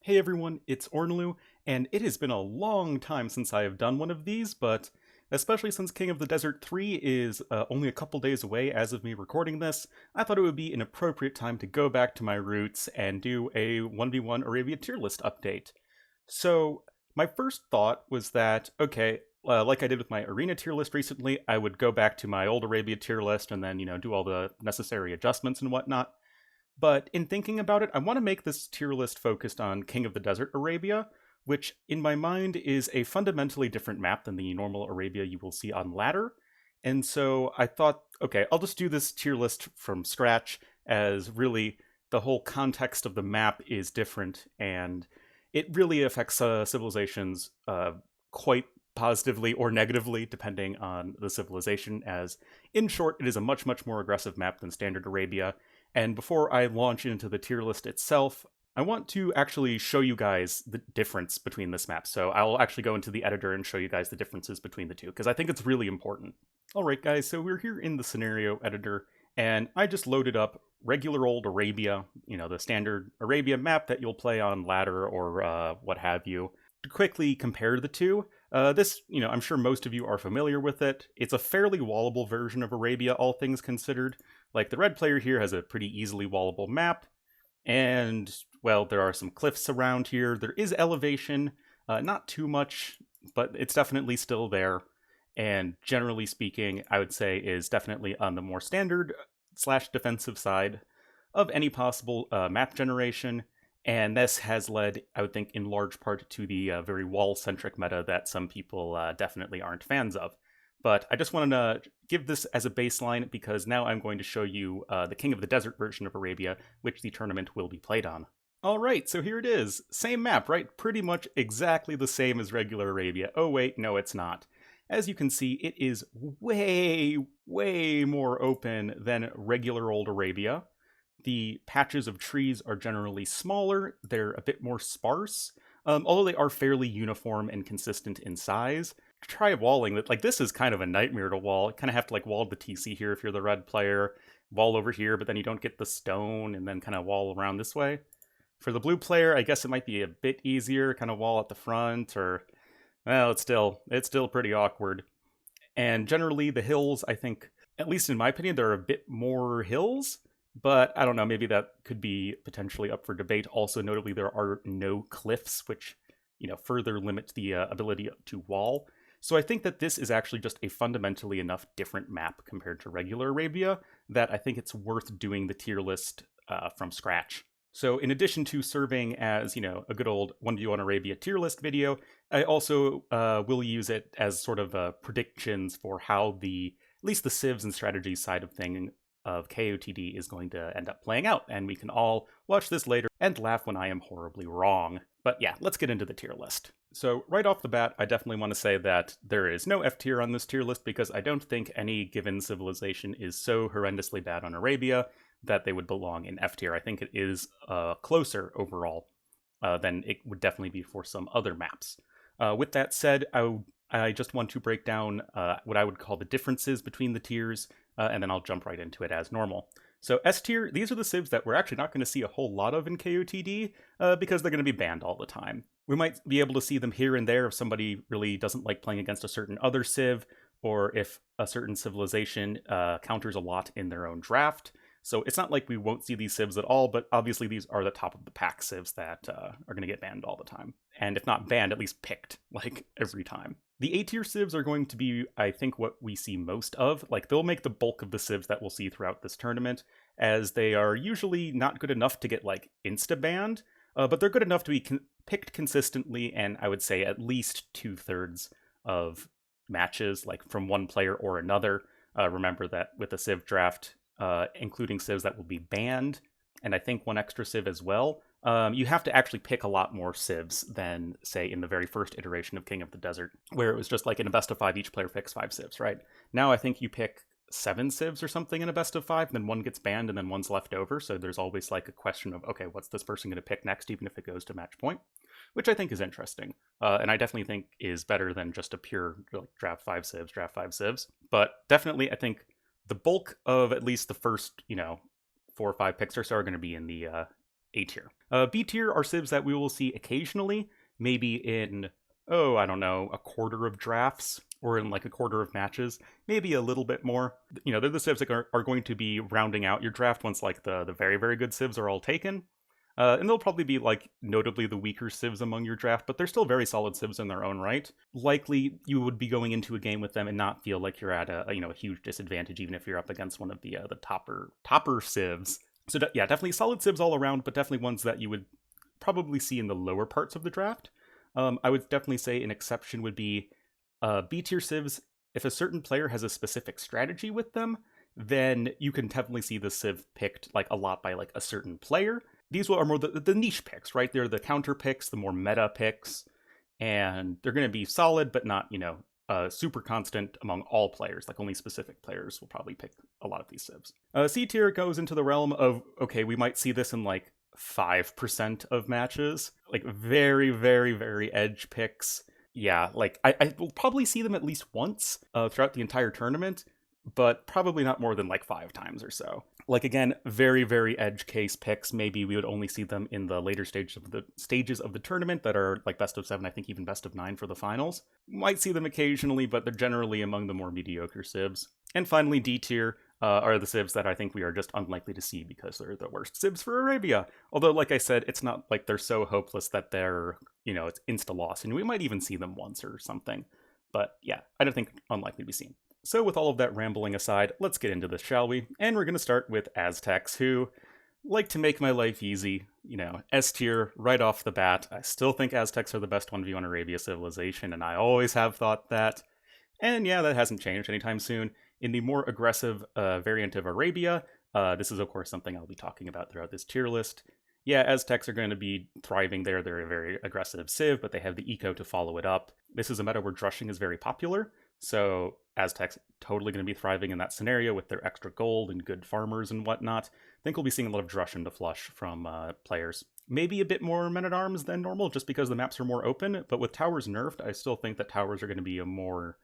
Hey everyone, it's Ornlu, and it has been a long time since I have done one of these, but especially since King of the Desert 3 is only a couple days away as of me recording this, I thought it would be an appropriate time to go back to my roots and do a 1v1 Arabia tier list update. So, my first thought was that, okay, like I did with my Arena tier list recently, I would go back to my old Arabia tier list and then, do all the necessary adjustments and whatnot. But in thinking about it, I want to make this tier list focused on King of the Desert Arabia, which in my mind is a fundamentally different map than the normal Arabia you will see on Ladder. And so I thought, okay, I'll just do this tier list from scratch, as really the whole context of the map is different and it really affects civilizations quite positively or negatively, depending on the civilization, as in short, it is a much, much more aggressive map than Standard Arabia. And before I launch into the tier list itself, I want to actually show you guys the difference between this map. So I'll actually go into the editor and show you guys the differences between the two, because I think it's really important. Alright guys, so we're here in the scenario editor, and I just loaded up regular old Arabia, the standard Arabia map that you'll play on Ladder or what have you. To quickly compare the two, this, I'm sure most of you are familiar with it. It's a fairly wallable version of Arabia, all things considered. Like, the red player here has a pretty easily wallable map, and, well, there are some cliffs around here. There is elevation, not too much, but it's definitely still there. And generally speaking, I would say is definitely on the more standard slash defensive side of any possible map generation. And this has led, I would think, in large part to the very wall-centric meta that some people definitely aren't fans of. But I just wanted to give this as a baseline because now I'm going to show you the King of the Desert version of Arabia, which the tournament will be played on. Alright, so here it is. Same map, right? Pretty much exactly the same as regular Arabia. Oh wait, no it's not. As you can see, it is way, way more open than regular old Arabia. The patches of trees are generally smaller, they're a bit more sparse, although they are fairly uniform and consistent in size. Try walling that, like, this is kind of a nightmare to wall. You kind of have to like wall the TC here if you're the red player, wall over here, but then you don't get the stone, and then kind of wall around this way. For the blue player, I guess it might be a bit easier, kind of wall at the front, or, well, it's still pretty awkward. And generally the hills, I think, at least in my opinion, there are a bit more hills, but I don't know, maybe that could be potentially up for debate. Also, notably, there are no cliffs, which, further limit the ability to wall. So I think that this is actually just a fundamentally enough different map compared to regular Arabia that I think it's worth doing the tier list from scratch. So in addition to serving as, a good old 1v1 Arabia tier list video, I also will use it as sort of predictions for how at least the civs and strategies side of KotD is going to end up playing out, and we can all watch this later and laugh when I am horribly wrong. But yeah, let's get into the tier list. So right off the bat, I definitely want to say that there is no F tier on this tier list because I don't think any given civilization is so horrendously bad on Arabia that they would belong in F tier. I think it is closer overall than it would definitely be for some other maps. With that said, I just want to break down what I would call the differences between the tiers, and then I'll jump right into it as normal. So S tier, these are the civs that we're actually not going to see a whole lot of in KotD, because they're going to be banned all the time. We might be able to see them here and there if somebody really doesn't like playing against a certain other civ, or if a certain civilization counters a lot in their own draft. So it's not like we won't see these civs at all, but obviously these are the top of the pack civs that are going to get banned all the time. And if not banned, at least picked, like, every time. The A tier civs are going to be, I think, what we see most of. Like, they'll make the bulk of the civs that we'll see throughout this tournament, as they are usually not good enough to get, like, insta-banned, but they're good enough to be picked consistently, and I would say at least 2/3 of matches, like, from one player or another. Remember that with the civ draft, including civs that will be banned, and I think one extra civ as well, you have to actually pick a lot more civs than, say, in the very first iteration of King of the Desert, where it was just like in a best of 5, each player picks 5 civs, right? Now I think you pick 7 civs or something in a best of 5, and then one gets banned and then one's left over, so there's always like a question of, okay, what's this person going to pick next, even if it goes to match point? Which I think is interesting, and I definitely think is better than just a pure, like, draft 5 civs, but definitely I think the bulk of at least the first, 4 or 5 picks or so are going to be in the A tier. B tier are civs that we will see occasionally, maybe in, I don't know, a quarter of drafts or in like a quarter of matches, maybe a little bit more. They're the civs that are going to be rounding out your draft once like the very, very good civs are all taken. And they'll probably be like notably the weaker civs among your draft, but they're still very solid civs in their own right. Likely, you would be going into a game with them and not feel like you're at a huge disadvantage, even if you're up against one of the topper civs. So yeah, definitely solid civs all around, but definitely ones that you would probably see in the lower parts of the draft. I would definitely say an exception would be B tier civs. If a certain player has a specific strategy with them, then you can definitely see the civ picked like a lot by like a certain player. These are more the niche picks, right? They're the counter picks, the more meta picks, and they're going to be solid, but not, super constant among all players. Like only specific players will probably pick a lot of these civs. C tier goes into the realm of, okay, we might see this in like 5% of matches. Like very, very, very edge picks. Yeah, like I will probably see them at least once throughout the entire tournament, but probably not more than like 5 times or so. Like again, very, very edge case picks. Maybe we would only see them in the later stages of the tournament that are like best of 7, I think even best of 9 for the finals. Might see them occasionally, but they're generally among the more mediocre civs. And finally, D tier are the civs that I think we are just unlikely to see because they're the worst civs for Arabia. Although, like I said, it's not like they're so hopeless that they're, it's insta-loss, and we might even see them once or something. But yeah, I don't think unlikely to be seen. So with all of that rambling aside, let's get into this, shall we? And we're going to start with Aztecs, who like to make my life easy. S tier right off the bat. I still think Aztecs are the best 1v1 Arabia civilization, and I always have thought that. And yeah, that hasn't changed anytime soon. In the more aggressive variant of Arabia, this is of course something I'll be talking about throughout this tier list. Yeah, Aztecs are going to be thriving there. They're a very aggressive civ, but they have the eco to follow it up. This is a meta where drushing is very popular, so Aztecs totally going to be thriving in that scenario with their extra gold and good farmers and whatnot. I think we'll be seeing a lot of drush into flush from players. Maybe a bit more men-at-arms than normal, just because the maps are more open, but with towers nerfed, I still think that towers are going to be a more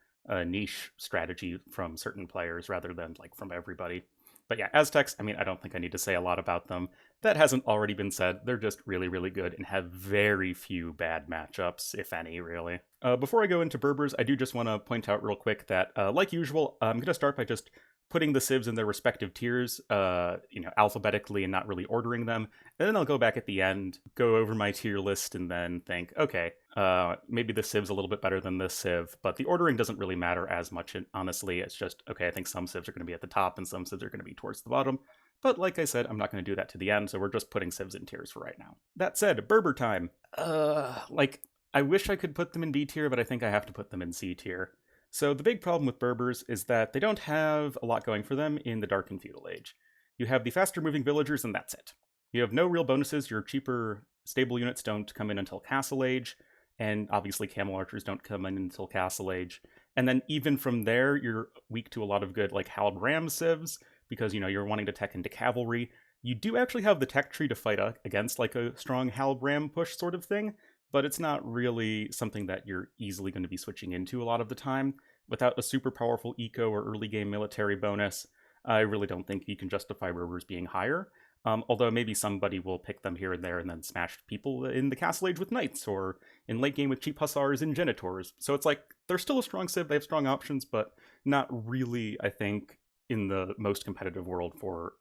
niche strategy from certain players rather than like from everybody. But yeah, Aztecs, I don't think I need to say a lot about them. That hasn't already been said. They're just really, really good and have very few bad matchups, if any, really. Before I go into Berbers, I do just want to point out real quick that, like usual, I'm going to start by just putting the civs in their respective tiers, alphabetically and not really ordering them. And then I'll go back at the end, go over my tier list, and then think, okay, maybe this civ's a little bit better than this civ, but the ordering doesn't really matter as much, honestly. It's just, okay, I think some civs are going to be at the top and some civs are going to be towards the bottom. But like I said, I'm not going to do that to the end, so we're just putting civs in tiers for right now. That said, Berber time. I wish I could put them in B tier, but I think I have to put them in C tier. So the big problem with Berbers is that they don't have a lot going for them in the Dark and Feudal Age. You have the faster moving villagers, and that's it. You have no real bonuses. Your cheaper stable units don't come in until Castle Age, and obviously Camel Archers don't come in until Castle Age. And then even from there, you're weak to a lot of good like Halb Ram civs, because you're wanting to tech into cavalry. You do actually have the tech tree to fight against like a strong Halb Ram push sort of thing, but it's not really something that you're easily going to be switching into a lot of the time. Without a super powerful eco or early game military bonus, I really don't think you can justify Berbers being higher. Although maybe somebody will pick them here and there and then smash people in the Castle Age with Knights, or in late game with cheap Hussars and Genitors. So it's like, they're still a strong civ, they have strong options, but not really, I think, in the most competitive world for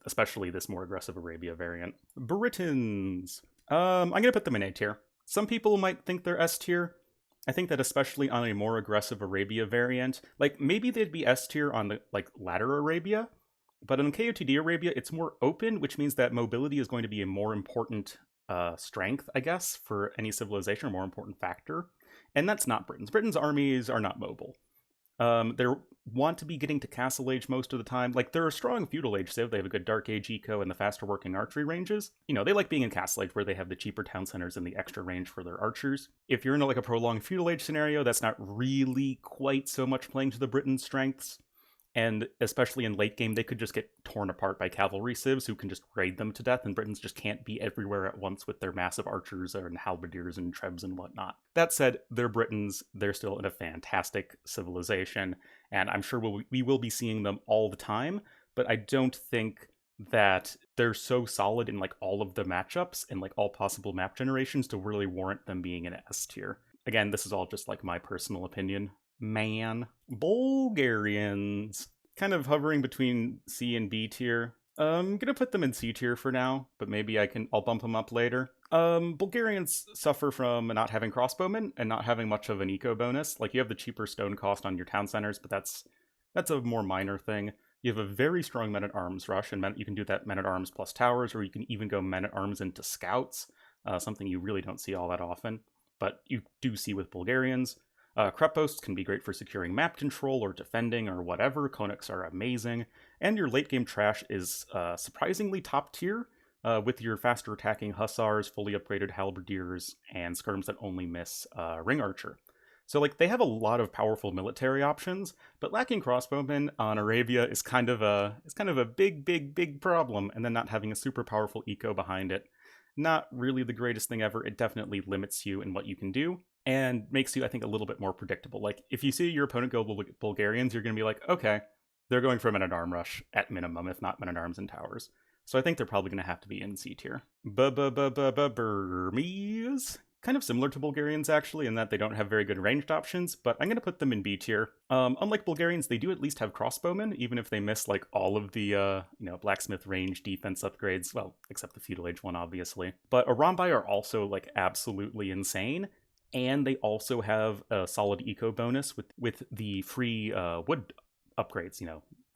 especially this more aggressive Arabia variant. Britons. I'm going to put them in A tier. Some people might think they're S tier. I think that especially on a more aggressive Arabia variant, like maybe they'd be S tier on the like latter Arabia, but on KotD Arabia, it's more open, which means that mobility is going to be a more important strength, I guess, for any civilization, a more important factor. And that's not Britain's. Britain's armies are not mobile. They want to be getting to Castle Age most of the time. Like, they're a strong Feudal Age civ. They have a good Dark Age eco and the faster working archery ranges. They like being in Castle Age where they have the cheaper town centers and the extra range for their archers. If you're in like a prolonged Feudal Age scenario, that's not really quite so much playing to the Britain strengths. And especially in late game, they could just get torn apart by cavalry civs who can just raid them to death, and Britons just can't be everywhere at once with their massive archers and halberdiers and trebs and whatnot. That said, they're Britons, they're still in a fantastic civilization, and I'm sure we will be seeing them all the time, but I don't think that they're so solid in like all of the matchups and like all possible map generations to really warrant them being an S tier. Again, this is all just like my personal opinion. Man. Bulgarians. Kind of hovering between C and B tier. I'm gonna put them in C tier for now, but maybe I'll bump them up later. Bulgarians suffer from not having crossbowmen and not having much of an eco bonus. Like, you have the cheaper stone cost on your town centers, but that's a more minor thing. You have a very strong men-at-arms rush, and you can do that men-at-arms plus towers, or you can even go men-at-arms into scouts, something you really don't see all that often, but you do see with Bulgarians. Krepposts can be great for securing map control or defending or whatever. Konaks are amazing. And your late game trash is surprisingly top tier, with your faster attacking hussars, fully upgraded halberdiers, and skirms that only miss ring archer. So like, they have a lot of powerful military options, but lacking crossbowmen on Arabia is kind of a big problem, and then not having a super powerful eco behind it. Not really the greatest thing ever. It definitely limits you in what you can do, and makes you, I think, a little bit more predictable. Like, if you see your opponent go Bulgarians, you're going to be like, okay, they're going for men-at-arm rush at minimum, if not men-at-arms and towers. So I think they're probably going to have to be in C tier. Burmese. Kind of similar to Bulgarians, actually, in that they don't have very good ranged options, but I'm going to put them in B tier. Unlike Bulgarians, they do at least have crossbowmen, even if they miss like all of the blacksmith range defense upgrades, well, except the feudal age one, obviously. But Arambai are also like absolutely insane, and they also have a solid eco bonus with the free wood upgrades,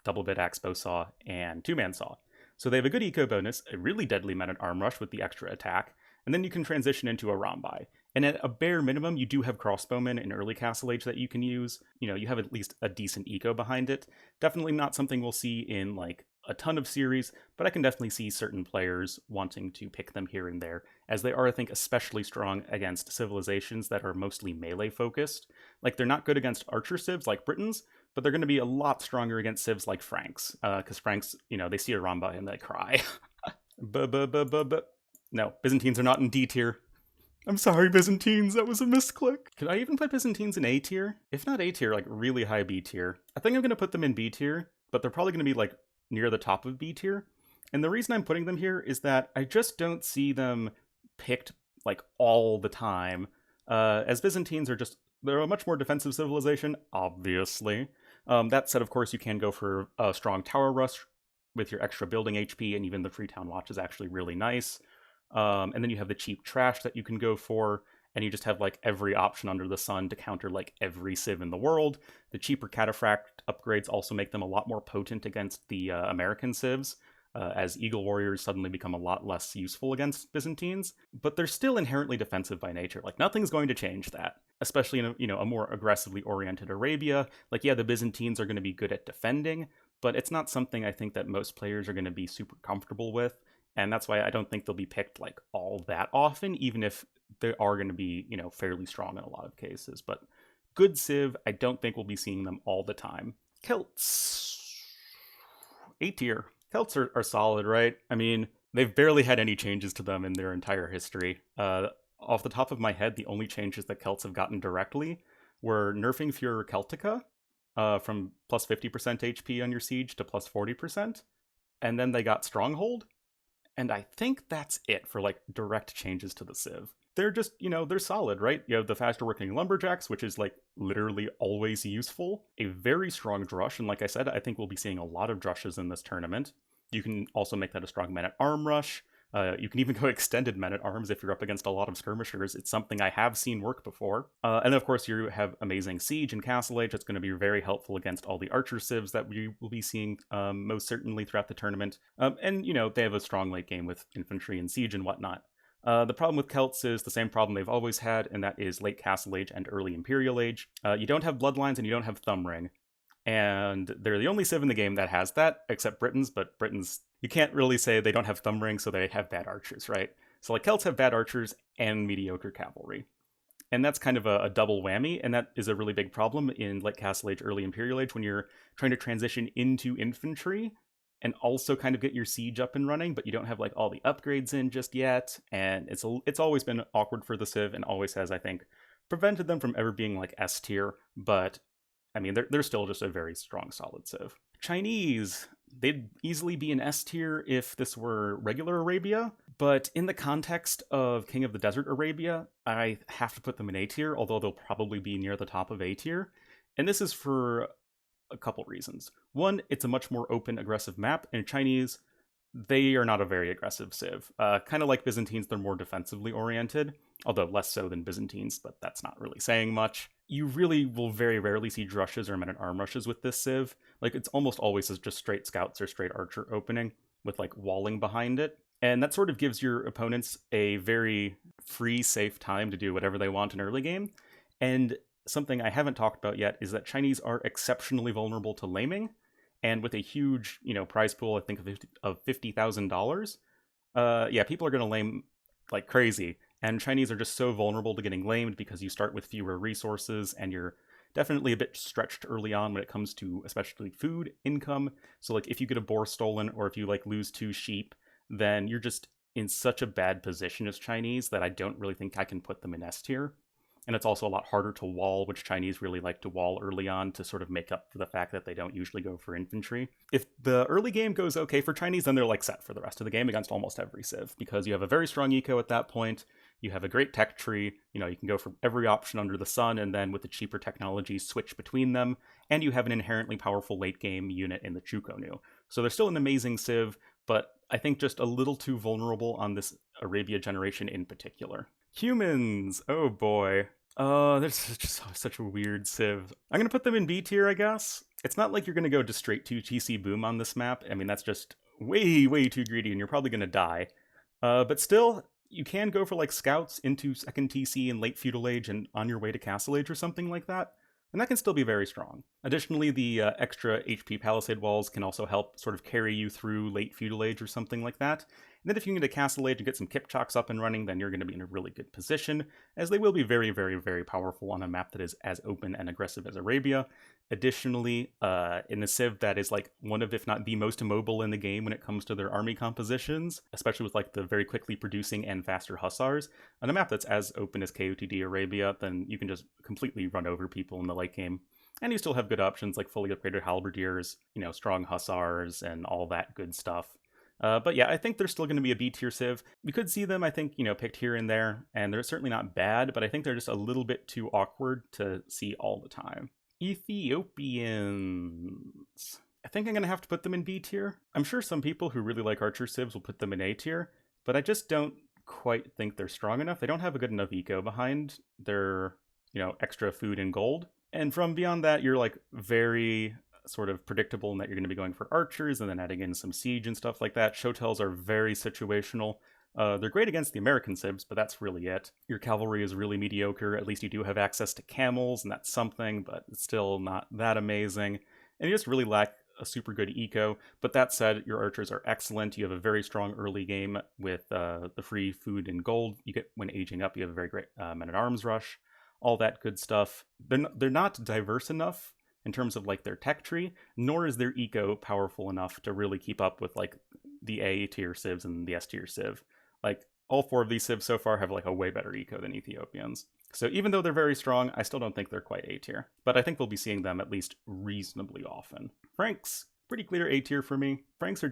double bit axe bow saw and two-man saw. So they have a good eco bonus, a really deadly men-at-arm rush with the extra attack, and then you can transition into a Rambai. And at a bare minimum, you do have crossbowmen in early Castle Age that you can use. You have at least a decent eco behind it. Definitely not something we'll see in like a ton of series, but I can definitely see certain players wanting to pick them here and there, as they are, I think, especially strong against civilizations that are mostly melee focused. Like, they're not good against archer civs like Britons, but they're going to be a lot stronger against civs like Franks, because Franks, they see a Rambai and they cry. No, Byzantines are not in D tier. I'm sorry, Byzantines, that was a misclick. Could I even put Byzantines in A tier? If not A tier, like really high B tier. I think I'm going to put them in B tier, but they're probably going to be like near the top of B tier. And the reason I'm putting them here is that I just don't see them picked like all the time. As Byzantines they're a much more defensive civilization, obviously. That said, of course, you can go for a strong tower rush with your extra building HP, and even the Freetown Watch is actually really nice. And then you have the cheap trash that you can go for, and you just have like every option under the sun to counter like every civ in the world. The cheaper cataphract upgrades also make them a lot more potent against the American civs, as Eagle Warriors suddenly become a lot less useful against Byzantines. But they're still inherently defensive by nature. Like, nothing's going to change that, especially in a more aggressively oriented Arabia. Like, yeah, the Byzantines are going to be good at defending, but it's not something I think that most players are going to be super comfortable with. And that's why I don't think they'll be picked like all that often, even if they are going to be, fairly strong in a lot of cases. But good civ, I don't think we'll be seeing them all the time. Celts. A tier. Celts are solid, right? I mean, they've barely had any changes to them in their entire history. Off the top of my head, the only changes that Celts have gotten directly were nerfing Furor Celtica from plus 50% HP on your siege to plus 40%. And then they got Stronghold. And I think that's it for like direct changes to the civ. They're just, they're solid, right? You have the faster working lumberjacks, which is like literally always useful. A very strong drush, and like I said, I think we'll be seeing a lot of drushes in this tournament. You can also make that a strong men-at-arm rush. You can even go extended men-at-arms if you're up against a lot of skirmishers. It's something I have seen work before. And then, of course, you have amazing siege and castle age. It's going to be very helpful against all the archer civs that we will be seeing most certainly throughout the tournament. And, they have a strong late game with infantry and siege and whatnot. The problem with Celts is the same problem they've always had, and that is late Castle Age and early Imperial Age. You don't have Bloodlines and you don't have Thumb Ring. And they're the only civ in the game that has that, except Britons, but Britons, you can't really say they don't have Thumb Ring, so they have bad archers, right? So like, Celts have bad archers and mediocre cavalry. And that's kind of a double whammy, and that is a really big problem in late Castle Age, early Imperial Age, when you're trying to transition into infantry and also kind of get your siege up and running, but you don't have like all the upgrades in just yet. And it's always been awkward for the civ, and always has, I think, prevented them from ever being like S tier. But I mean, they're still just a very strong, solid civ. Chinese. they'd easily be an S tier if this were regular Arabia, but in the context of King of the Desert Arabia, I have to put them in A tier, although they'll probably be near the top of A tier. And this is for a couple reasons. One, it's a much more open, aggressive map, and Chinese, they are not a very aggressive civ. Kind of like Byzantines, they're more defensively oriented, although less so than Byzantines, but that's not really saying much. You really will very rarely see drushes or men-at-arm rushes with this civ. Like, it's almost always just straight scouts or straight archer opening with, like, walling behind it. And that sort of gives your opponents a very free, safe time to do whatever they want in early game. And something I haven't talked about yet is that Chinese are exceptionally vulnerable to laming, and with a huge, prize pool, I think of $50,000, yeah, people are going to lame like crazy. And Chinese are just so vulnerable to getting lamed because you start with fewer resources, and you're definitely a bit stretched early on when it comes to especially food income. So like if you get a boar stolen, or if you like lose 2 sheep, then you're just in such a bad position as Chinese that I don't really think I can put them in S tier. And it's also a lot harder to wall, which Chinese really like to wall early on to sort of make up for the fact that they don't usually go for infantry. If the early game goes okay for Chinese, then they're like set for the rest of the game against almost every civ, because you have a very strong eco at that point, you have a great tech tree, you can go for every option under the sun, and then with the cheaper technology, switch between them, and you have an inherently powerful late game unit in the Chukonu. So they're still an amazing civ, but I think just a little too vulnerable on this Arabia generation in particular. Humans, oh boy. There's just such a weird civ. I'm gonna put them in B tier, I guess. It's not like you're gonna go just straight to TC boom on this map. I mean, that's just way, way too greedy, and you're probably gonna die. But still, you can go for like scouts into second TC in late feudal age and on your way to castle age or something like that, and that can still be very strong. Additionally, the extra HP palisade walls can also help sort of carry you through late feudal age or something like that. And then if you can get a castle age and get some Kipchoks up and running, then you're going to be in a really good position, as they will be very, very, very powerful on a map that is as open and aggressive as Arabia. Additionally, in a civ that is like one of, if not the most immobile in the game when it comes to their army compositions, especially with like the very quickly producing and faster hussars, on a map that's as open as KotD Arabia, then you can just completely run over people in the late game. And you still have good options like fully upgraded halberdiers, strong hussars, and all that good stuff. But yeah, I think they're still going to be a B tier civ. We could see them, I think, picked here and there, and they're certainly not bad, but I think they're just a little bit too awkward to see all the time. Ethiopians. I think I'm going to have to put them in B tier. I'm sure some people who really like archer civs will put them in A tier, but I just don't quite think they're strong enough. They don't have a good enough eco behind their, extra food and gold. And from beyond that, you're like very sort of predictable in that you're going to be going for archers and then adding in some siege and stuff like that. Shotels are very situational. They're great against the American civs, but that's really it. Your cavalry is really mediocre. At least you do have access to camels, and that's something, but it's still not that amazing. And you just really lack a super good eco. But that said, your archers are excellent. You have a very strong early game with the free food and gold you get when aging up. You have a very great men-at-arms rush, all that good stuff. They're not diverse enough in terms of like their tech tree, nor is their eco powerful enough to really keep up with like the A tier civs and the S tier civ. Like all 4 of these civs so far have like a way better eco than Ethiopians. So even though they're very strong, I still don't think they're quite A tier. But I think we'll be seeing them at least reasonably often. Franks, pretty clear A tier for me. Franks are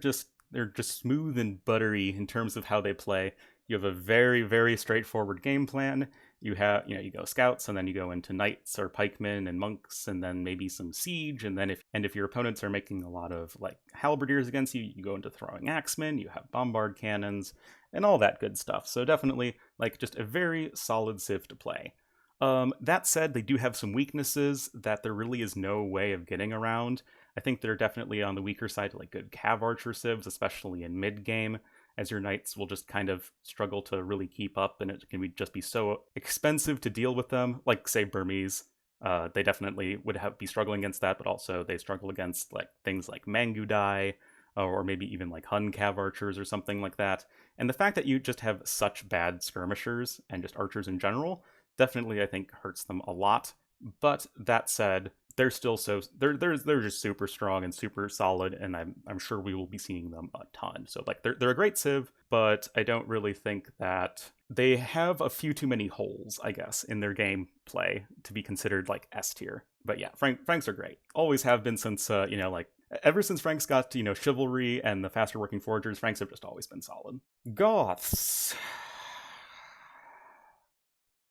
they're just smooth and buttery in terms of how they play. You have a very, very straightforward game plan. You have, you go scouts, and then you go into knights or pikemen and monks, and then maybe some siege. And then if your opponents are making a lot of like halberdiers against you, you go into throwing axemen. You have bombard cannons and all that good stuff. So definitely like just a very solid civ to play. That said, they do have some weaknesses that there really is no way of getting around. I think they're definitely on the weaker side to like good cav archer civs, especially in mid game, as your knights will just kind of struggle to really keep up, and it can just be so expensive to deal with them. Like, say, Burmese, they definitely would be struggling against that, but also they struggle against like things like Mangudai, or maybe even like Hun cav archers or something like that. And the fact that you just have such bad skirmishers and just archers in general definitely, I think, hurts them a lot. But that said, they're still they're just super strong and super solid, and I'm sure we will be seeing them a ton. So like they're a great civ, but I don't really think that they have a few too many holes, I guess, in their gameplay to be considered like S tier. But yeah, Franks are great. Always have been since like Ever since Franks got to, Chivalry and the faster working Forgers, Franks have just always been solid. Goths.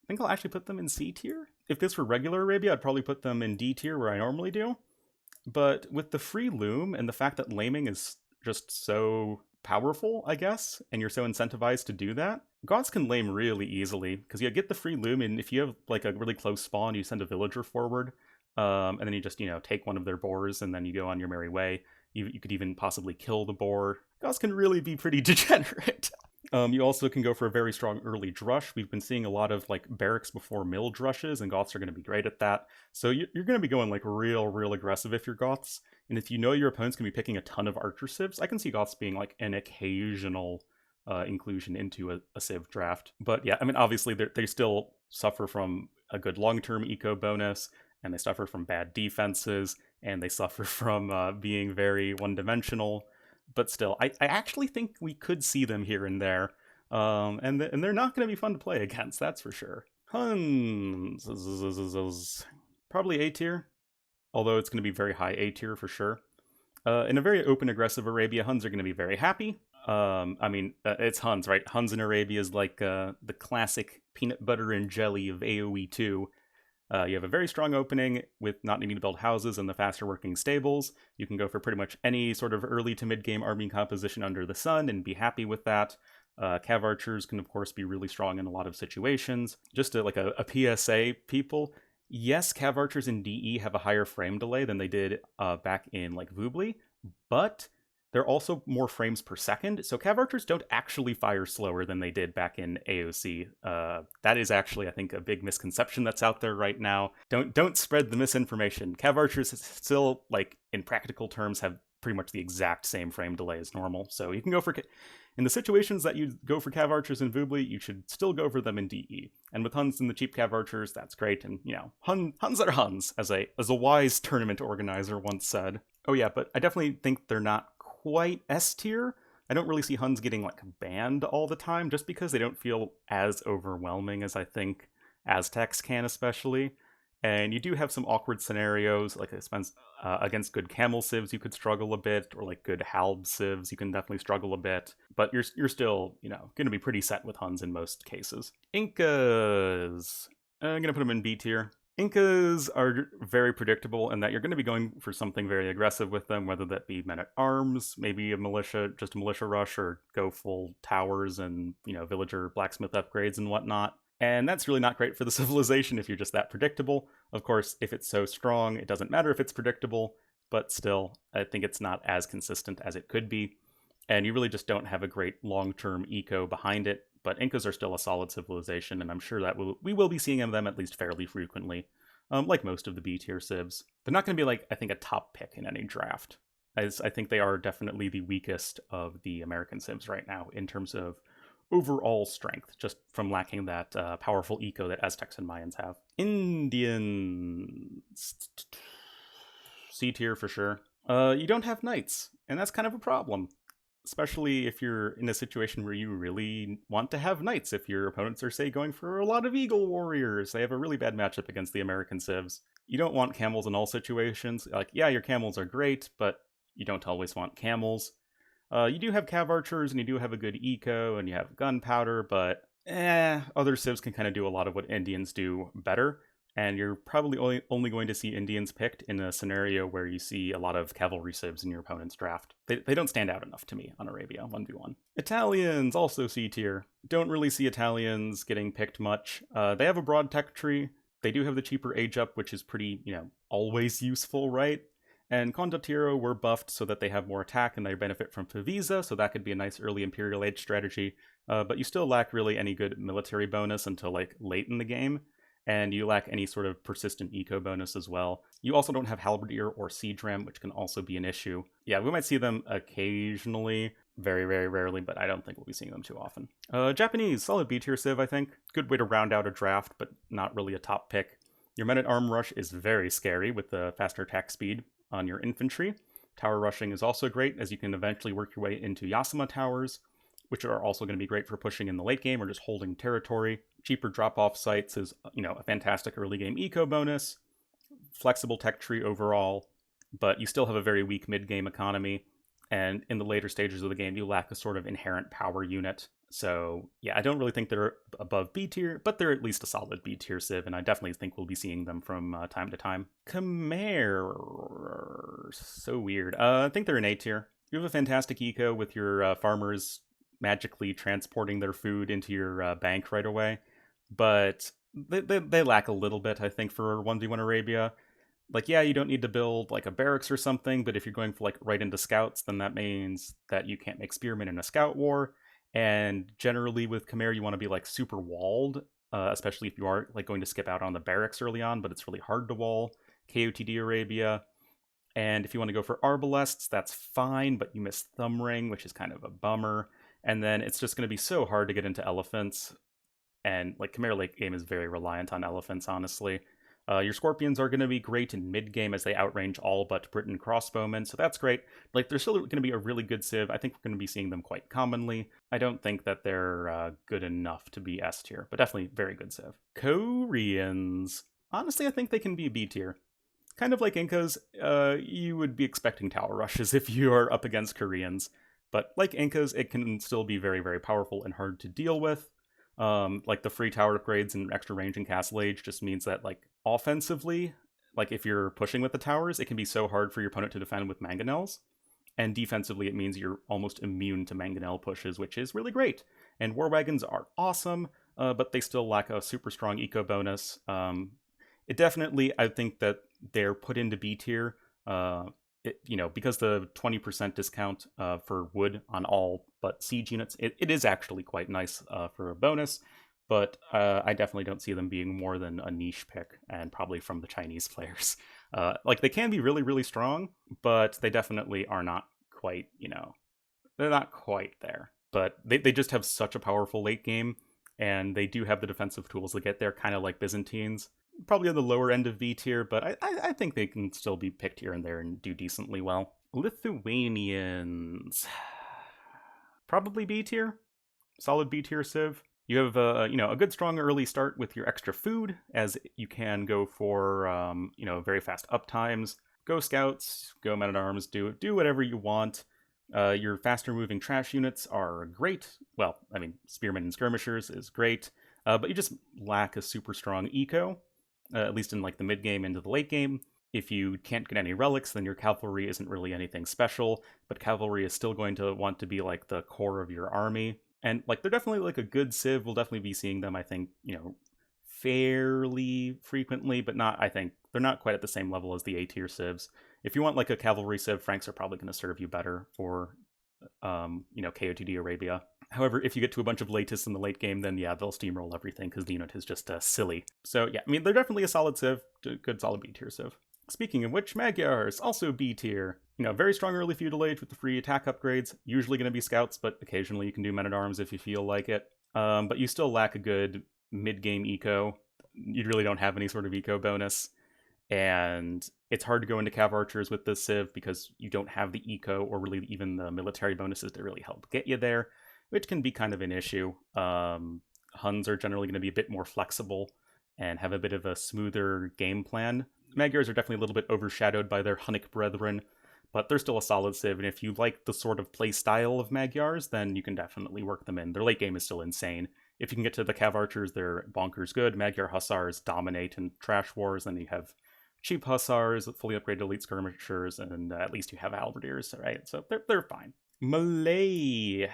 I think I'll actually put them in C tier. If this were regular Arabia, I'd probably put them in D tier where I normally do. But with the free loom and the fact that laming is just so powerful, I guess, and you're so incentivized to do that, Goths can lame really easily, because you get the free loom, and if you have like a really close spawn, you send a villager forward, and then you just, take one of their boars, and then you go on your merry way. You could even possibly kill the boar. Goths can really be pretty degenerate. You also can go for a very strong early drush. We've been seeing a lot of like barracks before mill drushes, and Goths are going to be great at that. So you're going to be going like real aggressive if you're Goths. And if you know your opponent's going to be picking a ton of archer civs, I can see Goths being like an occasional inclusion into a civ draft. But yeah, I mean, obviously they still suffer from a good long-term eco bonus, and they suffer from bad defenses, and they suffer from being very one-dimensional. But still, I actually think we could see them here and there. And they're not going to be fun to play against, that's for sure. Huns. Probably A tier, although it's going to be very high A tier for sure. In a very open, aggressive Arabia, Huns are going to be very happy. It's Huns, right? Huns in Arabia is like the classic peanut butter and jelly of AoE2. You have a very strong opening with not needing to build houses and the faster working stables. You can go for pretty much any sort of early to mid game army composition under the sun and be happy with that. Cav archers can of course be really strong in a lot of situations. Just like a PSA, people. Yes, Cav archers in DE have a higher frame delay than they did back in like Vubli, but they're also more frames per second, so Cav archers don't actually fire slower than they did back in AOC. That is actually, I think, a big misconception that's out there right now. Don't spread the misinformation. Cav archers still, like, in practical terms, have pretty much the exact same frame delay as normal, so you can go for... In the situations that you go for Cav archers in Vubli, you should still go for them in DE. And with Huns and the cheap Cav archers, that's great, and, Huns are Huns, as a wise tournament organizer once said. Oh yeah, but I definitely think they're not quite S tier. I don't really see Huns getting like banned all the time, just because they don't feel as overwhelming as I think Aztecs can, especially. And you do have some awkward scenarios, like against good camel civs you could struggle a bit, or like good halb civs you can definitely struggle a bit. But you're still, going to be pretty set with Huns in most cases. Incas. I'm going to put them in B tier. Incas are very predictable in that you're going to be going for something very aggressive with them, whether that be men-at-arms, maybe just a militia rush, or go full towers and, villager blacksmith upgrades and whatnot. And that's really not great for the civilization if you're just that predictable. Of course, if it's so strong, it doesn't matter if it's predictable, but still, I think it's not as consistent as it could be. And you really just don't have a great long-term eco behind it. But Incas are still a solid civilization, and I'm sure that we will be seeing them at least fairly frequently, like most of the B-tier civs. They're not going to be, like, I think, a top pick in any draft, as I think they are definitely the weakest of the American civs right now in terms of overall strength, just from lacking that powerful eco that Aztecs and Mayans have. Indians... C tier for sure. You don't have knights, and that's kind of a problem. Especially if you're in a situation where you really want to have knights. If your opponents are, say, going for a lot of eagle warriors, they have a really bad matchup against the American civs. You don't want camels in all situations. Like, yeah, your camels are great, but you don't always want camels. You do have cav archers, and you do have a good eco, and you have gunpowder, but other civs can kind of do a lot of what Indians do better. And you're probably only going to see Indians picked in a scenario where you see a lot of cavalry civs in your opponent's draft. They don't stand out enough to me on Arabia 1v1. Italians, also C tier. Don't really see Italians getting picked much. They have a broad tech tree. They do have the cheaper age up, which is pretty, always useful, right? And Condottiero were buffed so that they have more attack and they benefit from Pavisa, so that could be a nice early Imperial Age strategy. But you still lack really any good military bonus until like late in the game. And you lack any sort of persistent eco bonus as well. You also don't have Halberdier or Siege Ram, which can also be an issue. Yeah, we might see them occasionally, very, very rarely, but I don't think we'll be seeing them too often. Japanese, solid B-tier civ, I think. Good way to round out a draft, but not really a top pick. Your men-at-arm rush is very scary with the faster attack speed on your infantry. Tower rushing is also great, as you can eventually work your way into Yasuma towers, which are also going to be great for pushing in the late game or just holding territory. Cheaper drop-off sites is, a fantastic early game eco bonus. Flexible tech tree overall. but you still have a very weak mid-game economy, and in the later stages of the game, you lack a sort of inherent power unit. So yeah, I don't really think they're above B tier, but they're at least a solid B tier civ, and I definitely think we'll be seeing them from time to time. Khmer, so weird. I think they're an A tier. You have a fantastic eco with your farmers magically transporting their food into your bank right away, but they lack a little bit, I think, for 1v1 Arabia. Like, yeah, you don't need to build like a barracks or something, but if you're going for like right into scouts, then that means that you can't make spearmen in a scout war. And generally with Khmer, you want to be like super walled, especially if you are like going to skip out on the barracks early on, but it's really hard to wall KOTD Arabia. And if you want to go for arbalests, that's fine, but you miss Thumb Ring, which is kind of a bummer. And then it's just going to be so hard to get into elephants. And like Khmer late game is very reliant on elephants, honestly. Your Scorpions are going to be great in mid game as they outrange all but Britain crossbowmen, so that's great. Like, they're still going to be a really good civ. I think we're going to be seeing them quite commonly. I don't think that they're good enough to be S tier, but definitely very good civ. Koreans. Honestly, I think they can be B tier. Kind of like Incas, you would be expecting tower rushes if you are up against Koreans. But like Incas, it can still be very, very powerful and hard to deal with. Like the free tower upgrades and extra range in Castle Age just means that, like, offensively, like if you're pushing with the towers, it can be so hard for your opponent to defend with mangonels. And defensively, it means you're almost immune to mangonel pushes, which is really great. And war wagons are awesome, but they still lack a super strong eco bonus. It definitely, I think that they're put into B tier. Because the 20% discount for wood on all but siege units, it is actually quite nice for a bonus, but I definitely don't see them being more than a niche pick, and probably from the Chinese players. Like, they can be really, really strong, but they definitely are not quite, they're not quite there. But they just have such a powerful late game, and they do have the defensive tools to get there, kind of like Byzantines. Probably on the lower end of B tier, but I think they can still be picked here and there and do decently well. Lithuanians. Probably B tier. Solid B tier civ. You have a good strong early start with your extra food, as you can go for very fast up times. Go scouts, go men at arms, do whatever you want. Your faster moving trash units are great. Well, I mean, spearmen and skirmishers is great, but you just lack a super strong eco. At least in like the mid game into the late game. If you can't get any relics, then your cavalry isn't really anything special, but cavalry is still going to want to be like the core of your army. And like, they're definitely like a good civ. We'll definitely be seeing them, I think, fairly frequently, but not, I think, they're not quite at the same level as the A tier civs. If you want like a cavalry civ, Franks are probably going to serve you better for, KOTD Arabia. However, if you get to a bunch of latists in the late game, then yeah, they'll steamroll everything because the unit is just silly. So yeah, I mean, they're definitely a solid civ, good solid B tier civ. Speaking of which, Magyars, also B tier. Very strong early feudal age with the free attack upgrades, usually going to be scouts, but occasionally you can do men-at-arms if you feel like it. But you still lack a good mid-game eco. You really don't have any sort of eco bonus. And it's hard to go into Cav Archers with this civ because you don't have the eco or really even the military bonuses to really help get you there, which can be kind of an issue. Huns are generally going to be a bit more flexible and have a bit of a smoother game plan. Magyars are definitely a little bit overshadowed by their Hunnic brethren, but they're still a solid civ, and if you like the sort of play style of Magyars, then you can definitely work them in. Their late game is still insane. If you can get to the Cav Archers, they're bonkers good. Magyar Hussars dominate in trash wars, and you have cheap Hussars, fully upgraded elite skirmishers, and at least you have Halberdiers, right? So they're fine. Malay.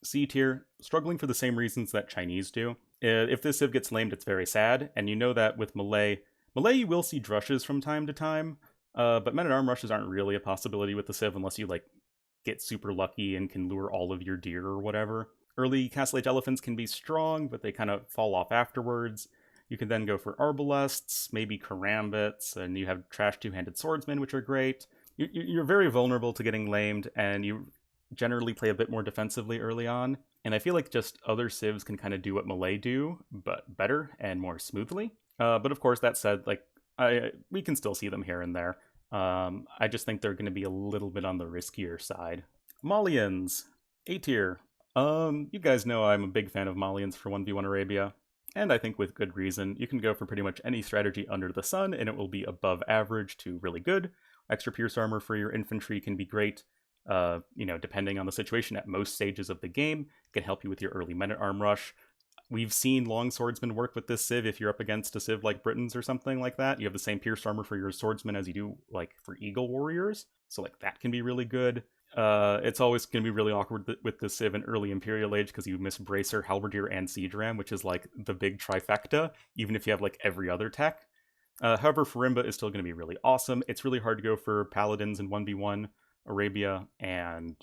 C tier, struggling for the same reasons that Chinese do. If this civ gets lamed, it's very sad, and you know that with Malay you will see drushes from time to time, but men-at-arm rushes aren't really a possibility with the civ unless you like get super lucky and can lure all of your deer or whatever. Early Castle Age elephants can be strong, but they kind of fall off afterwards. You can then go for arbalests, maybe karambits, and you have trash two-handed swordsmen, which are great. You're very vulnerable to getting lamed, and you generally play a bit more defensively early on. And I feel like just other civs can kind of do what Malay do, but better and more smoothly. But of course, that said, like, we can still see them here and there. I just think they're going to be a little bit on the riskier side. Malians, A tier. You guys know I'm a big fan of Malians for 1v1 Arabia, and I think with good reason. You can go for pretty much any strategy under the sun, and it will be above average to really good. Extra pierce armor for your infantry can be great. Depending on the situation at most stages of the game, it can help you with your early men-at-arm rush. We've seen longswordsmen work with this civ if you're up against a civ like Britons or something like that. You have the same pierced armor for your swordsmen as you do like for eagle warriors, so like that can be really good. It's always going to be really awkward with the civ in early Imperial Age because you miss Bracer, Halberdier, and Siege Ram, which is like the big trifecta, even if you have like every other tech. However, Farimba is still going to be really awesome. It's really hard to go for Paladins in 1v1 Arabia, and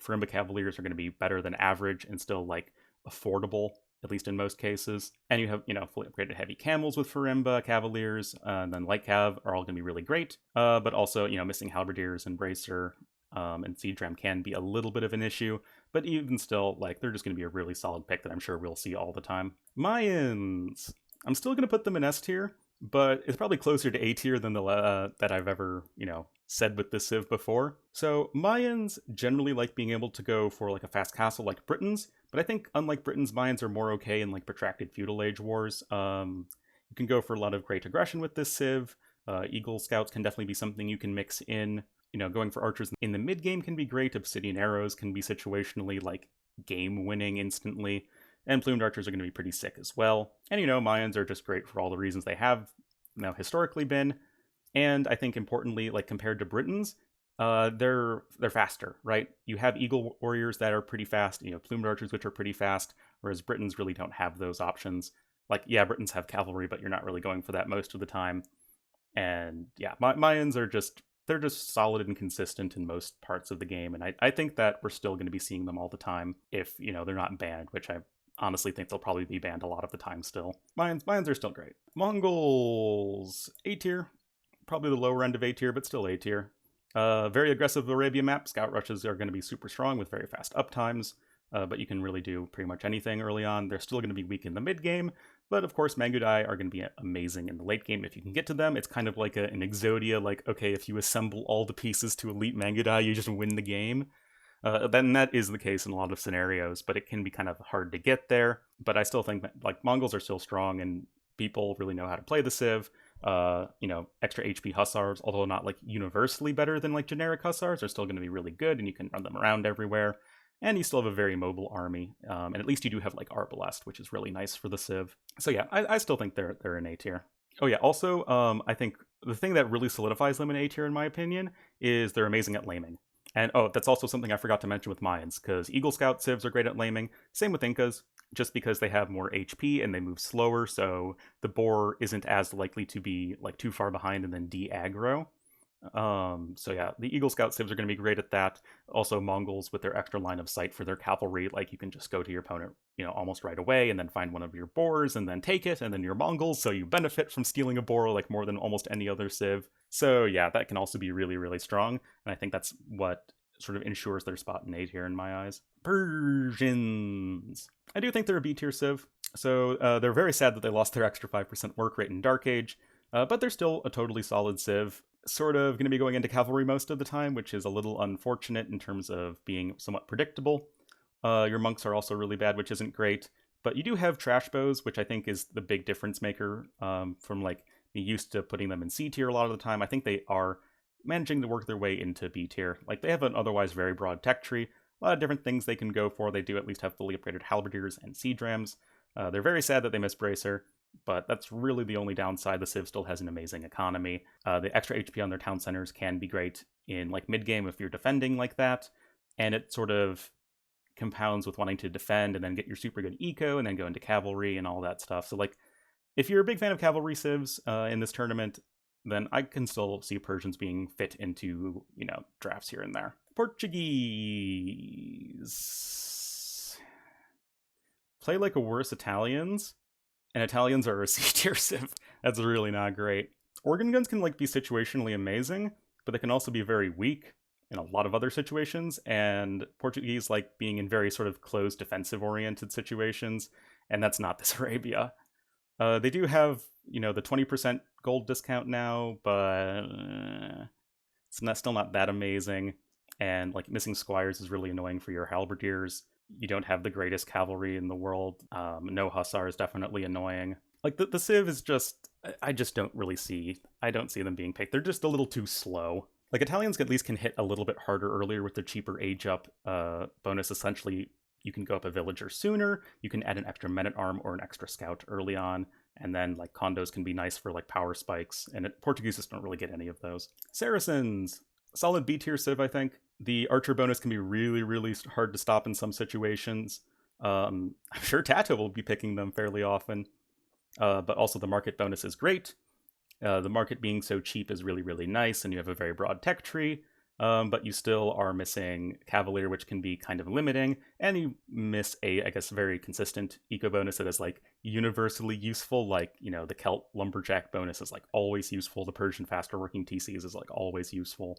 Farimba Cavaliers are going to be better than average and still like affordable, at least in most cases. And you have, fully upgraded heavy camels with Farimba, Cavaliers, and then light cav are all going to be really great. But also, missing Halberdiers and Bracer and Siege Ram can be a little bit of an issue. But even still, like, they're just going to be a really solid pick that I'm sure we'll see all the time. Mayans. I'm still going to put them in S tier, but it's probably closer to A tier than the that I've ever, said with this civ before. So Mayans generally like being able to go for like a fast castle like Britons, but I think unlike Britons, Mayans are more okay in like protracted feudal age wars. You can go for a lot of great aggression with this civ. Eagle Scouts can definitely be something you can mix in. Going for archers in the mid game can be great. Obsidian arrows can be situationally like game winning instantly. And plumed archers are going to be pretty sick as well. And Mayans are just great for all the reasons they have now historically been. And I think importantly, like compared to Britons, they're faster, right? You have eagle warriors that are pretty fast, plumed archers which are pretty fast, whereas Britons really don't have those options. Like, yeah, Britons have cavalry, but you're not really going for that most of the time. And yeah, Mayans are just solid and consistent in most parts of the game, and I think that we're still going to be seeing them all the time if they're not banned, which I honestly think they'll probably be banned a lot of the time still. Mayans are still great. Mongols, A tier. Probably the lower end of A tier, but still A tier. Very aggressive Arabia map. Scout rushes are going to be super strong with very fast uptimes, but you can really do pretty much anything early on. They're still going to be weak in the mid game, but of course Mangudai are going to be amazing in the late game if you can get to them. It's kind of like an Exodia, like, okay, if you assemble all the pieces to elite Mangudai, you just win the game. Then that is the case in a lot of scenarios, but it can be kind of hard to get there. But I still think that like Mongols are still strong and people really know how to play the civ. Extra HP hussars, although not like universally better than like generic hussars, are still going to be really good, and you can run them around everywhere. And you still have a very mobile army, and at least you do have like Arbalest, which is really nice for the civ. So yeah, I still think they're in A tier. Oh yeah, also I think the thing that really solidifies them in A tier, in my opinion, is they're amazing at laming. And that's also something I forgot to mention with Mayans, because Eagle Scout civs are great at laming. Same with Incas, just because they have more HP and they move slower, so the boar isn't as likely to be like too far behind and then de-aggro. So yeah, the Eagle Scout civs are going to be great at that. Also, Mongols with their extra line of sight for their cavalry, like you can just go to your opponent, almost right away, and then find one of your boars and then take it, and then your Mongols, so you benefit from stealing a boar like more than almost any other civ. So yeah, that can also be really, really strong, and I think that's what sort of ensures their spot in A tier in my eyes. Persians. I do think they're a B tier civ, so they're very sad that they lost their extra 5% work rate in Dark Age, but they're still a totally solid civ. Sort of going to be going into cavalry most of the time, which is a little unfortunate in terms of being somewhat predictable. Your monks are also really bad, which isn't great, but you do have trash bows, which I think is the big difference maker from like me used to putting them in C tier a lot of the time. I think they are managing to work their way into B tier. Like, they have an otherwise very broad tech tree, a lot of different things they can go for. They do at least have fully upgraded halberdiers and siege rams. They're very sad that they miss Bracer, but that's really the only downside. The civ still has an amazing economy. The extra HP on their town centers can be great in like mid-game if you're defending like that, and it sort of compounds with wanting to defend and then get your super good eco and then go into cavalry and all that stuff. So like, if you're a big fan of cavalry civs in this tournament, then I can still see Persians being fit into, drafts here and there. Portuguese. Play like a worse Italians, and Italians are a C tier civ. That's really not great. Organ guns can like be situationally amazing, but they can also be very weak in a lot of other situations, and Portuguese like being in very sort of closed defensive oriented situations, and that's not this Arabia. They do have, the 20% gold discount now, but it's still not that amazing. And like missing squires is really annoying for your halberdiers. You don't have the greatest cavalry in the world. No hussar is definitely annoying. Like the civ is just, I don't see them being picked. They're just a little too slow. Like Italians at least can hit a little bit harder earlier with the cheaper age up bonus. Essentially, you can go up a villager sooner. You can add an extra men at arm or an extra scout early on, and then like condos can be nice for like power spikes. And Portuguese don't really get any of those. Saracens, solid B tier civ, I think. The archer bonus can be really, really hard to stop in some situations. I'm sure Tato will be picking them fairly often, but also the market bonus is great. The market being so cheap is really, really nice, and you have a very broad tech tree, but you still are missing Cavalier, which can be kind of limiting, and you miss a, I guess, very consistent eco bonus that is like universally useful, like, you know, the Celt Lumberjack bonus is like always useful, the Persian faster working TCs is like always useful,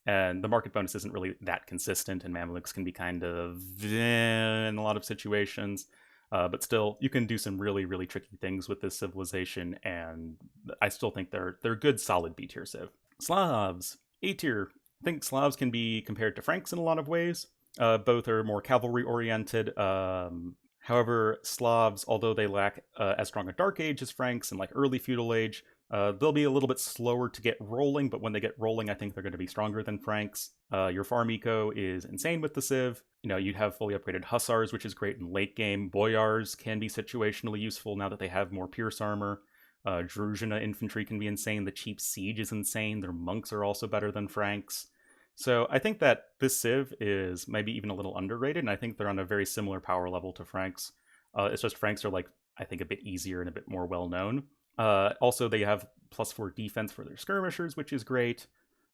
and the market bonus isn't really that consistent, and Mamluks can be kind of in a lot of situations. But still, you can do some really, really tricky things with this civilization, and I still think they're good, solid B tier civ. Slavs, A tier. I think Slavs can be compared to Franks in a lot of ways. Both are more cavalry oriented. However, Slavs, although they lack as strong a Dark Age as Franks and like early Feudal Age, they'll be a little bit slower to get rolling, but when they get rolling, I think they're going to be stronger than Franks. Your farm eco is insane with the Civ. You know, you'd have fully upgraded Hussars, which is great in late game. Boyars can be situationally useful now that they have more Pierce armor. Druzhina infantry can be insane. The cheap Siege is insane. Their monks are also better than Franks. So I think that this Civ is maybe even a little underrated, and I think they're on a very similar power level to Franks. It's just Franks are, like, I think a bit easier and a bit more well-known. Also, they have +4 defense for their skirmishers, which is great.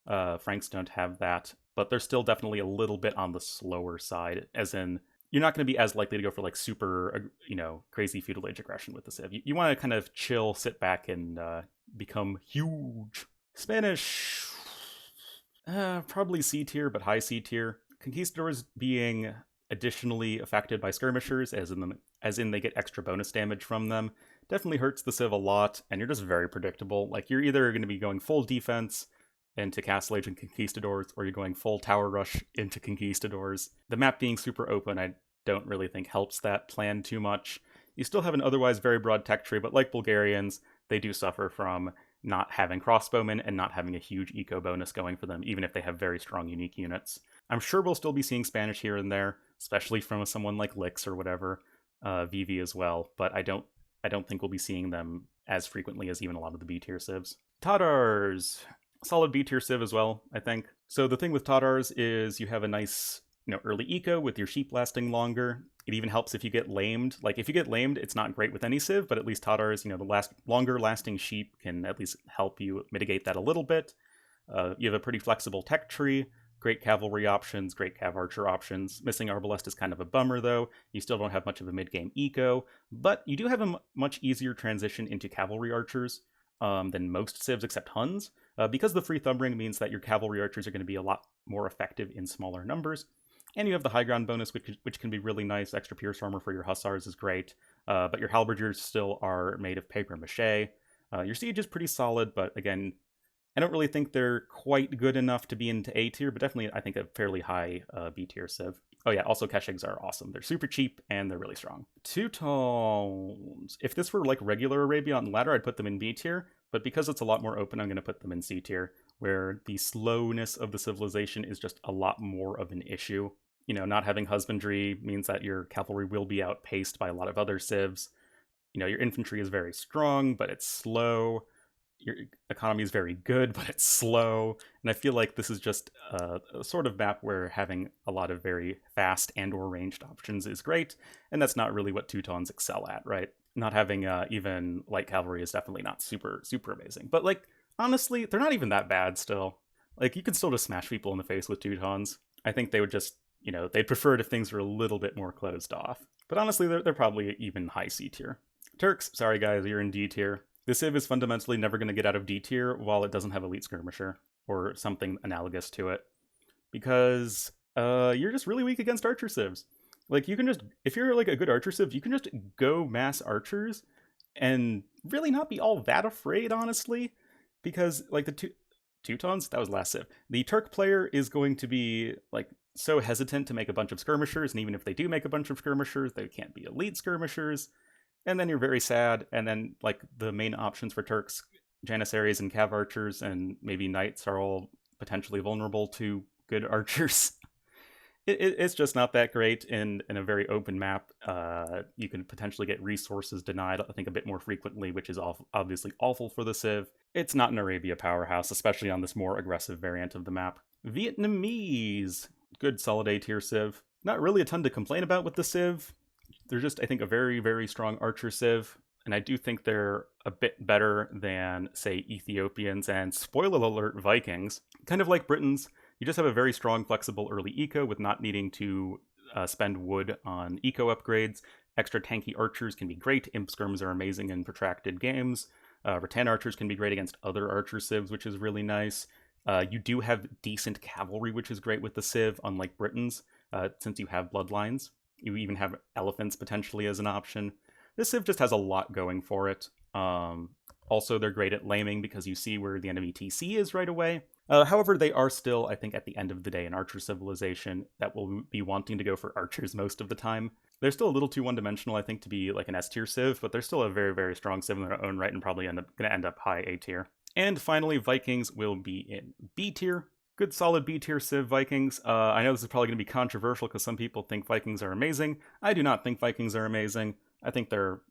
Franks don't have that, but they're still definitely a little bit on the slower side, as in, you're not going to be as likely to go for, like, super, crazy feudal age aggression with the Civ. You want to kind of chill, sit back, and become huge. Spanish, probably C tier, but high C tier. Conquistadors being additionally affected by skirmishers, as in they get extra bonus damage from them, definitely hurts the Civ a lot, and you're just very predictable. Like, you're either going to be going full defense into Castle Age and Conquistadors, or you're going full Tower Rush into Conquistadors. The map being super open, I don't really think helps that plan too much. You still have an otherwise very broad tech tree, but like Bulgarians, they do suffer from not having crossbowmen and not having a huge eco bonus going for them, even if they have very strong unique units. I'm sure we'll still be seeing Spanish here and there, especially from someone like Lix or whatever, VV as well, but I don't think we'll be seeing them as frequently as even a lot of the B tier civs. Tatars, solid B tier civ as well, I think. So the thing with Tatars is you have a nice, early eco with your sheep lasting longer. It even helps if you get lamed. Like, if you get lamed, it's not great with any civ, but at least Tatars, the longer lasting sheep can at least help you mitigate that a little bit. You have a pretty flexible tech tree, great cavalry options, great cav archer options. Missing Arbalest is kind of a bummer, though. You still don't have much of a mid-game eco, but you do have a much easier transition into cavalry archers than most civs except Huns, because the free thumb ring means that your cavalry archers are going to be a lot more effective in smaller numbers. And you have the high ground bonus, which can be really nice. Extra pierce armor for your hussars is great, but your halberdiers still are made of paper mache. Your siege is pretty solid, but again, I don't really think they're quite good enough to be into A tier, but definitely I think a fairly high B tier civ. Oh yeah, also Keshigs are awesome. They're super cheap and they're really strong. Teutons. If this were like regular Arabia on the ladder, I'd put them in B tier, but because it's a lot more open, I'm going to put them in C tier, where the slowness of the civilization is just a lot more of an issue. Not having husbandry means that your cavalry will be outpaced by a lot of other civs. Your infantry is very strong, but it's slow. Your economy is very good, but it's slow. And I feel like this is just a sort of map where having a lot of very fast and or ranged options is great, and that's not really what Teutons excel at, right? Not having even light cavalry is definitely not super, super amazing. But, like, honestly, they're not even that bad still. Like, you could still just smash people in the face with Teutons. I think they would just, they'd prefer it if things were a little bit more closed off. But honestly, they're probably even high C tier. Turks, sorry guys, you're in D tier. This civ is fundamentally never going to get out of D tier while it doesn't have Elite Skirmisher, or something analogous to it. Because you're just really weak against archer civs. Like, you can just, if you're like a good archer civ, you can just go mass archers and really not be all that afraid, honestly. Because, like, the Teutons, that was last civ. The Turk player is going to be, like, so hesitant to make a bunch of skirmishers, and even if they do make a bunch of skirmishers, they can't be elite skirmishers. And then you're very sad, and then, like, the main options for Turks, Janissaries and Cav Archers and maybe Knights are all potentially vulnerable to good archers. It's just not that great in a very open map. You can potentially get resources denied, I think, a bit more frequently, which is obviously awful for the Civ. It's not an Arabia powerhouse, especially on this more aggressive variant of the map. Vietnamese. Good solid A tier Civ. Not really a ton to complain about with the Civ. They're just, I think, a very, very strong archer Civ. And I do think they're a bit better than, say, Ethiopians and, spoiler alert, Vikings. Kind of like Britons, you just have a very strong, flexible early eco with not needing to spend wood on eco upgrades. Extra tanky archers can be great. Imp skirms are amazing in protracted games. Rattan archers can be great against other archer civs, which is really nice. You do have decent cavalry, which is great with the civ, unlike Britons, since you have bloodlines. You even have elephants potentially as an option. This civ just has a lot going for it. Also, they're great at laming because you see where the enemy TC is right away. However, they are still, I think, at the end of the day, an archer civilization that will be wanting to go for archers most of the time. They're still a little too one-dimensional, I think, to be like an S-tier civ, but they're still a very, very strong civ in their own right and probably going to end up high A-tier. And finally, Vikings will be in B-tier. Good solid B-tier civ Vikings. I know this is probably going to be controversial because some people think Vikings are amazing. I do not think Vikings are amazing. I think they're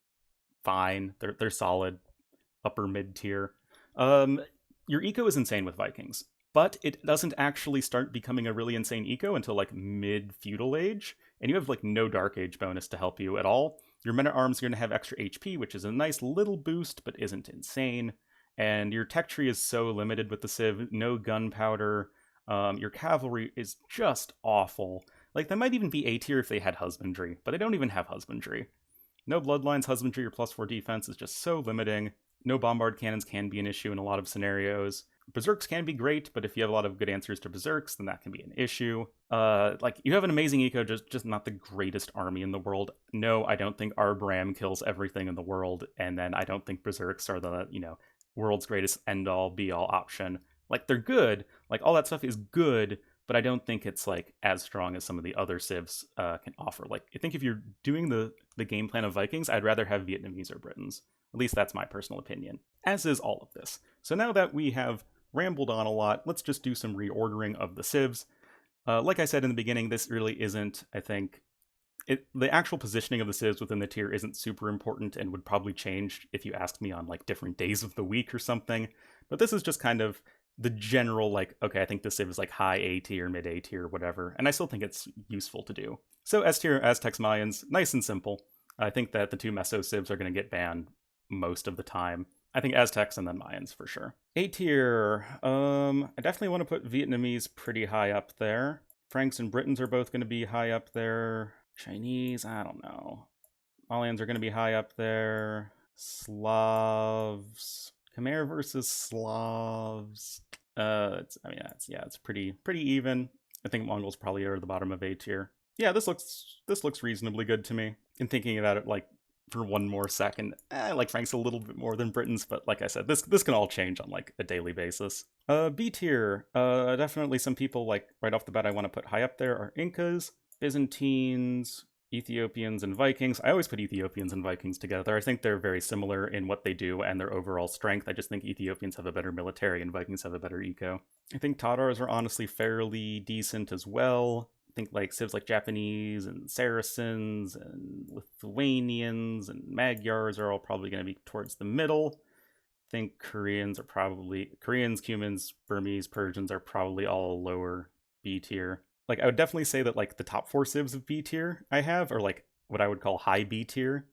fine. They're solid, upper mid-tier. Your eco is insane with Vikings, but it doesn't actually start becoming a really insane eco until like mid-feudal age, and you have like no Dark Age bonus to help you at all. Your men-at-arms are going to have extra HP, which is a nice little boost, but isn't insane. And your tech tree is so limited with the Civ, no gunpowder. Your cavalry is just awful. Like, they might even be A tier if they had husbandry, but they don't even have husbandry. No bloodlines, husbandry, or +4 defense is just so limiting. No bombard cannons can be an issue in a lot of scenarios. Berserks can be great, but if you have a lot of good answers to Berserks, then that can be an issue. Like, you have an amazing eco, just not the greatest army in the world. No, I don't think Arbram kills everything in the world, and then I don't think Berserks are the, world's greatest end-all, be-all option. Like, they're good, like, all that stuff is good, but I don't think it's, like, as strong as some of the other civs can offer. Like, I think if you're doing the game plan of Vikings, I'd rather have Vietnamese or Britons. At least that's my personal opinion, as is all of this. So now that we have rambled on a lot, let's just do some reordering of the civs. Like I said in the beginning, this really isn't, I think, the actual positioning of the civs within the tier isn't super important and would probably change if you asked me on like different days of the week or something. But this is just kind of the general, like, okay, I think this civ is like high A tier, mid A tier, whatever, and I still think it's useful to do. So S tier, Aztecs, Mayans, nice and simple. I think that the two Meso civs are going to get banned most of the time. I think Aztecs and then Mayans for sure. A tier, I definitely want to put Vietnamese pretty high up there. Franks and Britons are both going to be high up there. Chinese, I don't know. Malians are going to be high up there. Slavs, Khmer versus Slavs. It's pretty even. I think Mongols probably are at the bottom of A tier. Yeah, this looks reasonably good to me. In thinking about it, like, for one more second, I like Franks a little bit more than Britons, but like I said, this can all change on like a daily basis. B tier, definitely some people like right off the bat I want to put high up there are Incas, Byzantines, Ethiopians, and Vikings. I always put Ethiopians and Vikings together. I think they're very similar in what they do and their overall strength. I just think Ethiopians have a better military and Vikings have a better eco. I think Tatars are honestly fairly decent as well. I think like civs like Japanese and Saracens and Lithuanians and Magyars are all probably going to be towards the middle. I think Koreans, Cumans, Burmese, Persians are probably all lower B tier. Like, I would definitely say that like the top 4 civs of B tier I have are like what I would call high B tier,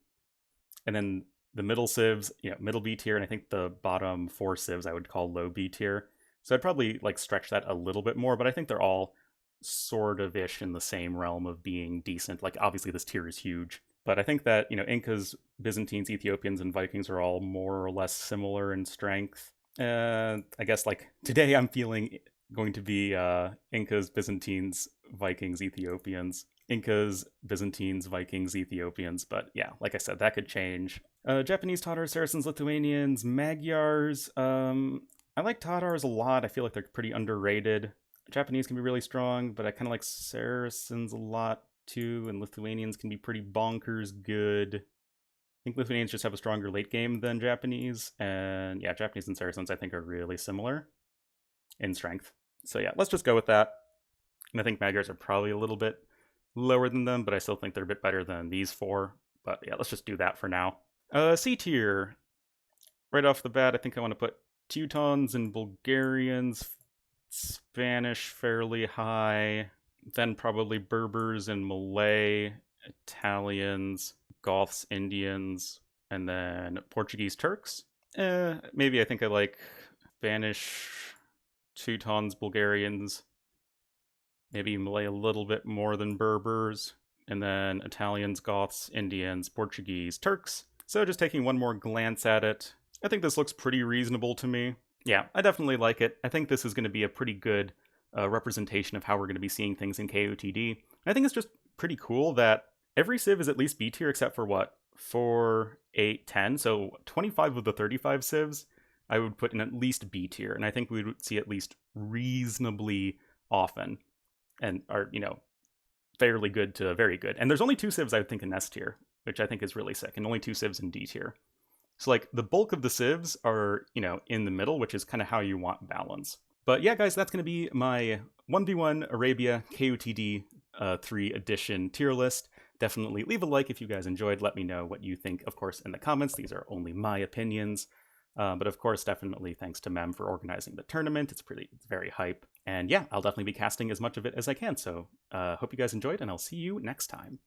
and then the middle civs, middle B tier, and I think the bottom 4 civs I would call low B tier. So I'd probably like stretch that a little bit more, but I think they're all sort of ish in the same realm of being decent. Like, obviously this tier is huge, but I think that Incas, Byzantines, Ethiopians, and Vikings are all more or less similar in strength. I guess like today I'm feeling going to be Incas, Byzantines, Vikings, Ethiopians. Incas, Byzantines, Vikings, Ethiopians, but yeah, like I said, that could change. Japanese, Tatars, Saracens, Lithuanians, Magyars. I like Tatars a lot. I feel like they're pretty underrated. Japanese can be really strong, but I kind of like Saracens a lot too, and Lithuanians can be pretty bonkers good. I think Lithuanians just have a stronger late game than Japanese, and yeah, Japanese and Saracens I think are really similar in strength. So yeah, let's just go with that. And I think Magyars are probably a little bit lower than them, but I still think they're a bit better than these four. But yeah, let's just do that for now. C tier. Right off the bat, I think I want to put Teutons and Bulgarians, Spanish fairly high, then probably Berbers and Malay, Italians, Goths, Indians, and then Portuguese, Turks. Maybe I think I like Spanish, Teutons, Bulgarians, maybe Malay a little bit more than Berbers, and then Italians, Goths, Indians, Portuguese, Turks. So just taking one more glance at it, I think this looks pretty reasonable to me. Yeah, I definitely like it. I think this is going to be a pretty good representation of how we're going to be seeing things in KOTD. I think it's just pretty cool that every civ is at least B tier except for what? 4, 8, 10. So 25 of the 35 civs I would put in at least B tier. And I think we would see at least reasonably often and are, fairly good to very good. And there's only 2 civs I would think in S tier, which I think is really sick, and only 2 civs in D tier. So like the bulk of the civs are, in the middle, which is kind of how you want balance. But yeah, guys, that's going to be my 1v1 Arabia KOTD 3 edition tier list. Definitely leave a like if you guys enjoyed. Let me know what you think, of course, in the comments. These are only my opinions. But of course, definitely thanks to Mem for organizing the tournament. It's very hype. And yeah, I'll definitely be casting as much of it as I can. So hope you guys enjoyed, and I'll see you next time.